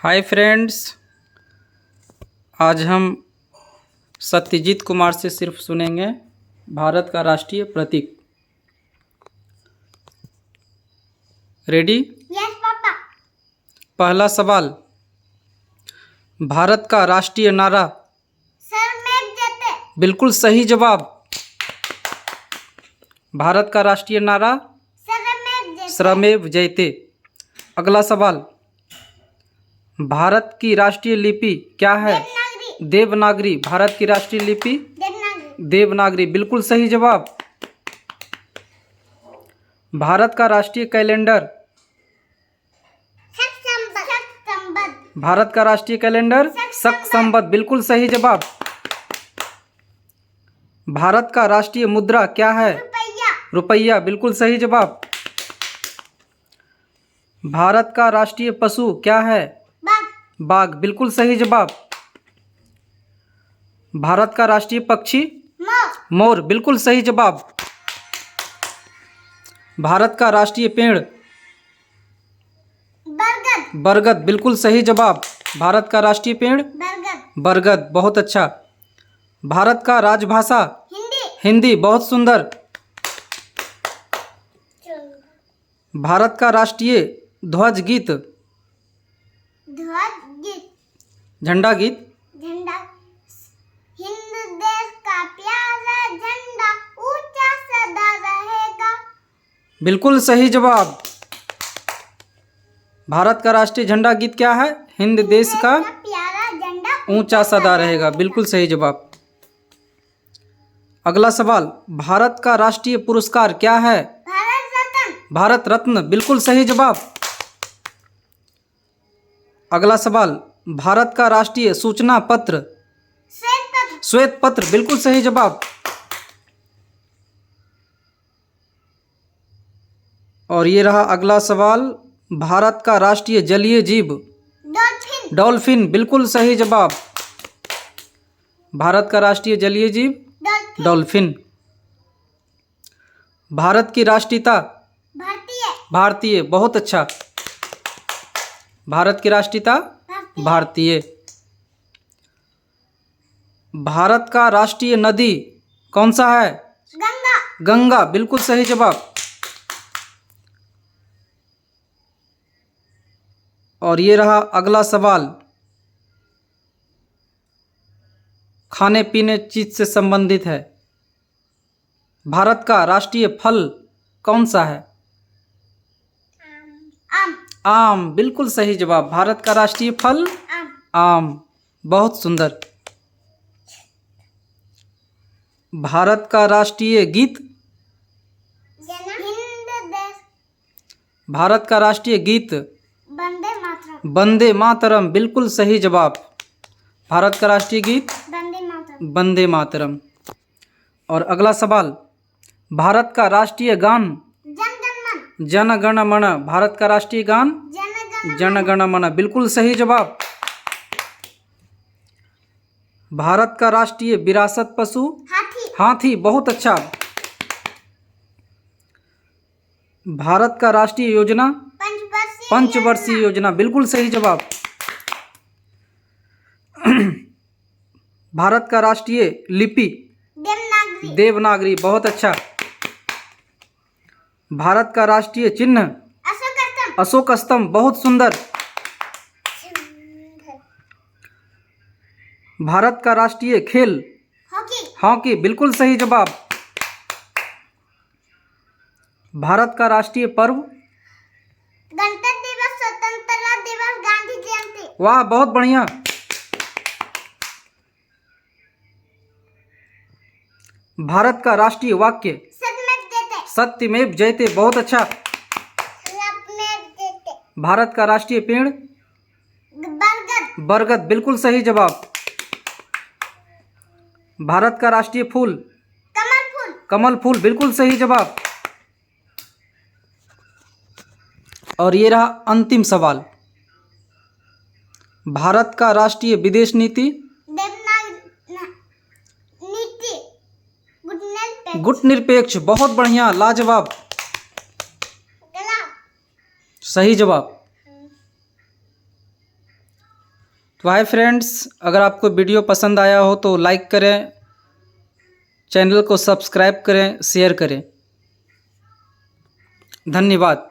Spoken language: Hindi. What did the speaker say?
हाय फ्रेंड्स, आज हम सत्यजीत कुमार से सिर्फ सुनेंगे भारत का राष्ट्रीय प्रतीक। रेडी? Yes papa. पहला सवाल, भारत का राष्ट्रीय नारा? सर मैं जते। बिल्कुल सही जवाब। भारत का राष्ट्रीय नारा स्वमेव जयते। अगला सवाल, भारत की राष्ट्रीय लिपि क्या है? देवनागरी। भारत की राष्ट्रीय लिपि देवनागरी। बिल्कुल सही जवाब। भारत का राष्ट्रीय कैलेंडर? भारत का राष्ट्रीय कैलेंडर शक संवत। बिल्कुल सही जवाब। भारत का राष्ट्रीय मुद्रा क्या है? रुपया। बिल्कुल सही जवाब। भारत का राष्ट्रीय पशु क्या है? बाघ। बिल्कुल सही जवाब। भारत का राष्ट्रीय पक्षी? मोर। बिल्कुल सही जवाब। भारत का राष्ट्रीय पेड़? बरगद। बिल्कुल सही जवाब। भारत का राष्ट्रीय पेड़? बरगद। बहुत अच्छा। भारत का राजभाषा? हिंदी। बहुत सुंदर। भारत का राष्ट्रीय ध्वज गीत? झंडा गीत? हिंद देश का प्यारा झंडा ऊंचा सदा रहेगा। बिल्कुल सही जवाब। भारत का राष्ट्रीय झंडा गीत क्या है? हिंद देश का प्यारा झंडा ऊंचा सदा रहेगा। बिल्कुल सही जवाब। अगला सवाल, भारत का राष्ट्रीय पुरस्कार क्या है? भारत रत्न। भारत रत्न। बिल्कुल सही जवाब। अगला सवाल, भारत का राष्ट्रीय सूचना पत्र? श्वेत पत्र। बिल्कुल सही जवाब। और ये रहा अगला सवाल, भारत का राष्ट्रीय जलीय जीव? डॉल्फिन। बिल्कुल सही जवाब। भारत का राष्ट्रीय जलीय जीव डॉल्फिन। भारत की राष्ट्रीयता? भारतीय। बहुत अच्छा। भारत की राष्ट्रीयता भारतीय। भारत का राष्ट्रीय नदी कौन सा है? गंगा। बिल्कुल सही जवाब। और ये रहा अगला सवाल, खाने पीने चीज से संबंधित है। भारत का राष्ट्रीय फल कौन सा है? आम। बिल्कुल सही जवाब। भारत का राष्ट्रीय फल आम। बहुत सुंदर। भारत का राष्ट्रीय गीत? भारत का राष्ट्रीय गीत वंदे मातरम। बिल्कुल सही जवाब। भारत का राष्ट्रीय गीत वंदे मातरम। और अगला सवाल, भारत का राष्ट्रीय गान? जन गण मन। भारत का राष्ट्रीय गान जन गण मन। बिल्कुल सही जवाब। भारत का राष्ट्रीय विरासत पशु? हाथी। बहुत अच्छा। भारत का राष्ट्रीय योजना? पंचवर्षीय योजना। बिल्कुल सही जवाब। भारत का राष्ट्रीय लिपि? देवनागरी। बहुत अच्छा। भारत का राष्ट्रीय चिन्ह? अशोक स्तंभ। बहुत सुंदर। भारत का राष्ट्रीय खेल? हॉकी। बिल्कुल सही जवाब। भारत का राष्ट्रीय पर्व? गणतंत्र दिवस, स्वतंत्रता दिवस, गांधी जयंती। वाह, बहुत बढ़िया। भारत का राष्ट्रीय वाक्य? सत्यमेव जयते। बहुत अच्छा। भारत का राष्ट्रीय पेड़? बरगद। बिल्कुल सही जवाब। भारत का राष्ट्रीय फूल? कमल फूल। बिल्कुल सही जवाब। और ये रहा अंतिम सवाल, भारत का राष्ट्रीय विदेश नीति? गुटनिरपेक्ष। बहुत बढ़िया, लाजवाब, सही जवाब। तो हाय फ्रेंड्स, अगर आपको वीडियो पसंद आया हो तो लाइक करें, चैनल को सब्सक्राइब करें, शेयर करें। धन्यवाद।